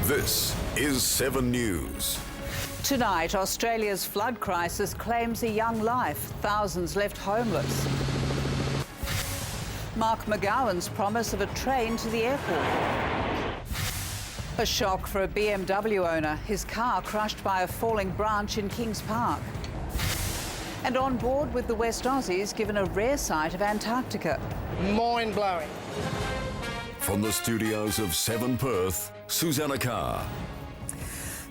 This is 7 News. Tonight, Australia's flood crisis claims a young life. Thousands left homeless. Mark McGowan's promise of a train to the airport. A shock for a BMW owner. His car crushed by a falling branch in Kings Park. And on board with the West Aussies given a rare sight of Antarctica. Mind-blowing. From the studios of 7 Perth, Susannah Carr.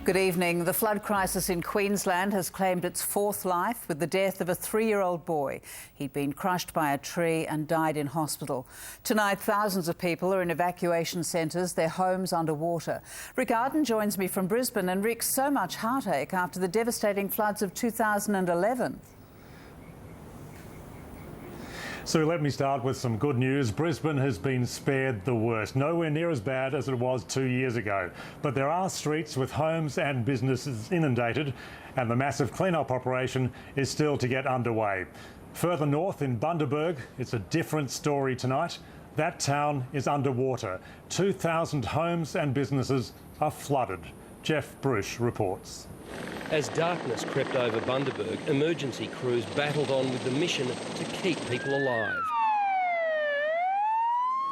Good evening. The flood crisis in Queensland has claimed its fourth life with the death of a 3-year-old boy. He'd been crushed by a tree and died in hospital. Tonight, thousands of people are in evacuation centres, their homes underwater. Rick Ardon joins me from Brisbane. And Rick, so much heartache after the devastating floods of 2011. So let me start with some good news. Brisbane has been spared the worst. Nowhere near as bad as it was 2 years ago. But there are streets with homes and businesses inundated, and the massive clean-up operation is still to get underway. Further north in Bundaberg, it's a different story tonight. That town is underwater. 2,000 homes and businesses are flooded. Jeff Bruce reports. As darkness crept over Bundaberg, emergency crews battled on with the mission to keep people alive.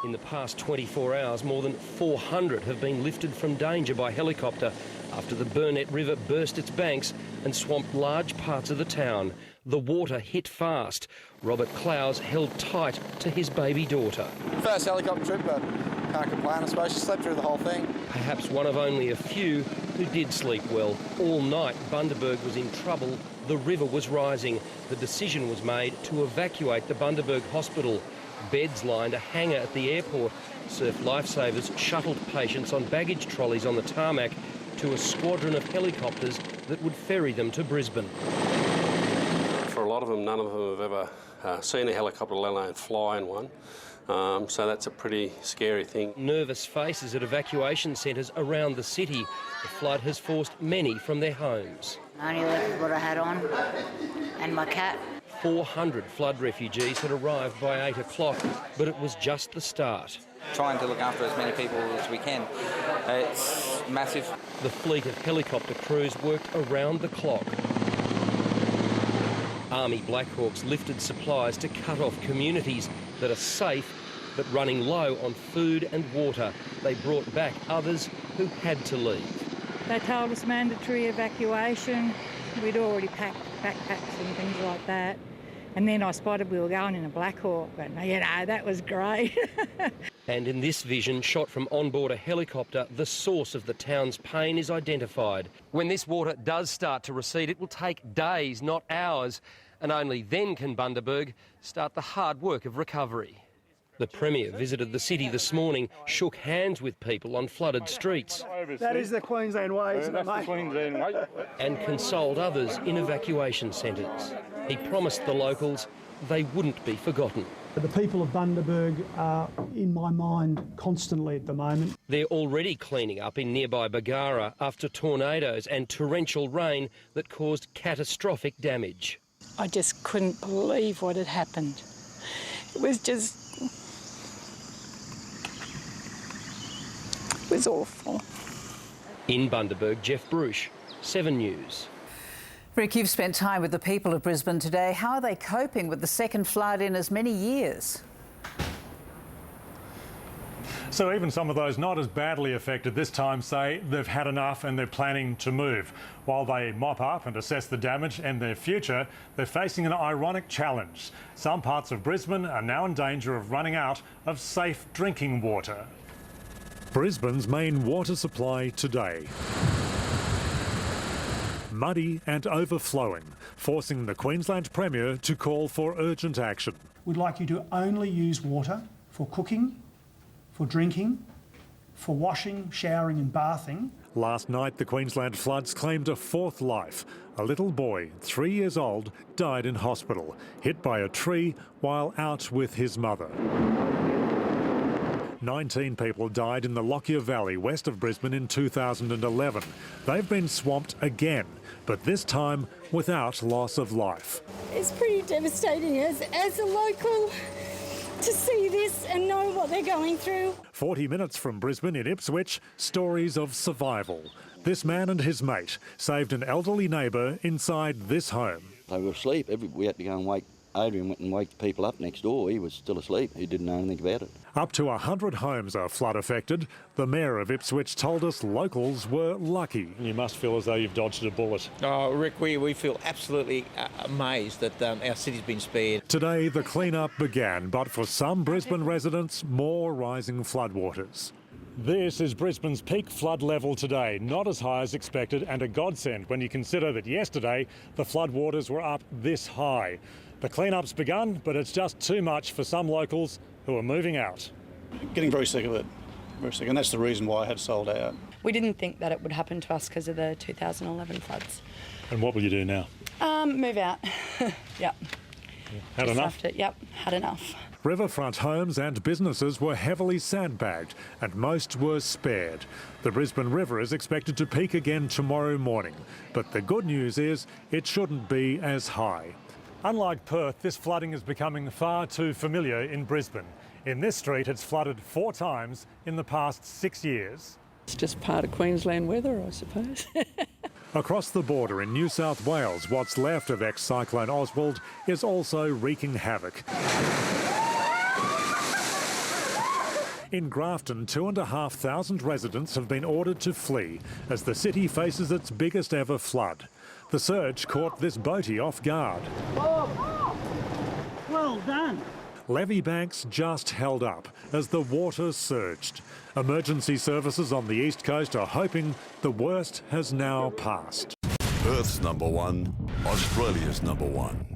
In the past 24 hours, more than 400 have been lifted from danger by helicopter after the Burnett River burst its banks and swamped large parts of the town. The water hit fast. Robert Clowes held tight to his baby daughter. First helicopter trip, but can't complain, I suppose. She slept through the whole thing. Perhaps one of only a few who did sleep well. All night, Bundaberg was in trouble. The river was rising. The decision was made to evacuate the Bundaberg hospital. Beds lined a hangar at the airport. Surf lifesavers shuttled patients on baggage trolleys on the tarmac to a squadron of helicopters that would ferry them to Brisbane. For a lot of them, none of them have ever seen a helicopter, let alone fly in one. So that's a pretty scary thing. Nervous faces at evacuation centres around the city. The flood has forced many from their homes. I only left with what I had on and my cat. 400 flood refugees had arrived by 8 o'clock, but it was just the start. Trying to look after as many people as we can. It's massive. The fleet of helicopter crews worked around the clock. Army Blackhawks lifted supplies to cut off communities that are safe but running low on food and water. They brought back others who had to leave. They told us mandatory evacuation. We'd already packed backpacks and things like that. And then I spotted we were going in a Black Hawk, but you know, that was great. And in this vision, shot from on board a helicopter, the source of the town's pain is identified. When this water does start to recede, it will take days, not hours, and only then can Bundaberg start the hard work of recovery. The Premier visited the city this morning, shook hands with people on flooded streets. That is the Queensland way, isn't it, mate? And consoled others in evacuation centres. He promised the locals they wouldn't be forgotten. The people of Bundaberg are in my mind constantly at the moment. They're already cleaning up in nearby Bargara after tornadoes and torrential rain that caused catastrophic damage. I just couldn't believe what had happened. It was just... it was awful. In Bundaberg, Jeff Bruce, 7 News. Rick, you've spent time with the people of Brisbane today. How are they coping with the second flood in as many years? So even some of those not as badly affected this time say they've had enough and they're planning to move. While they mop up and assess the damage and their future, they're facing an ironic challenge. Some parts of Brisbane are now in danger of running out of safe drinking water. Brisbane's main water supply today. Muddy and overflowing, forcing the Queensland Premier to call for urgent action. We'd like you to only use water for cooking, for drinking, for washing, showering and bathing. Last night, the Queensland floods claimed a fourth life. A little boy, 3 years old, died in hospital, hit by a tree while out with his mother. 19 people died in the Lockyer Valley west of Brisbane in 2011. They've been swamped again, but this time without loss of life. It's pretty devastating as a local to see this and know what they're going through. 40 minutes from Brisbane in Ipswich, stories of survival. This man and his mate saved an elderly neighbour inside this home. They were asleep. We had to go and wake. Adrian went and wake the people up next door. He was still asleep. He didn't know anything about it. Up to 100 homes are flood affected. The Mayor of Ipswich told us locals were lucky. You must feel as though you've dodged a bullet. Oh, Rick, we feel absolutely amazed that our city's been spared. Today the clean-up began, but for some Brisbane residents, more rising floodwaters. This is Brisbane's peak flood level today, not as high as expected and a godsend when you consider that yesterday the floodwaters were up this high. The clean-up's begun, but it's just too much for some locals who are moving out. Getting very sick of it, very sick, and that's the reason why I had sold out. We didn't think that it would happen to us because of the 2011 floods. And what will you do now? Move out. Yep. Had enough? Yep, had enough. Riverfront homes and businesses were heavily sandbagged and most were spared. The Brisbane River is expected to peak again tomorrow morning, but the good news is it shouldn't be as high. Unlike Perth, this flooding is becoming far too familiar in Brisbane. In this street, it's flooded 4 times in the past 6 years. It's just part of Queensland weather, I suppose. Across the border in New South Wales, what's left of ex-cyclone Oswald is also wreaking havoc. In Grafton, 2,500 residents have been ordered to flee as the city faces its biggest ever flood. The surge caught this boatie off guard. Oh, well done. Levee banks just held up as the water surged. Emergency services on the east coast are hoping the worst has now passed. Perth's #1, Australia's #1.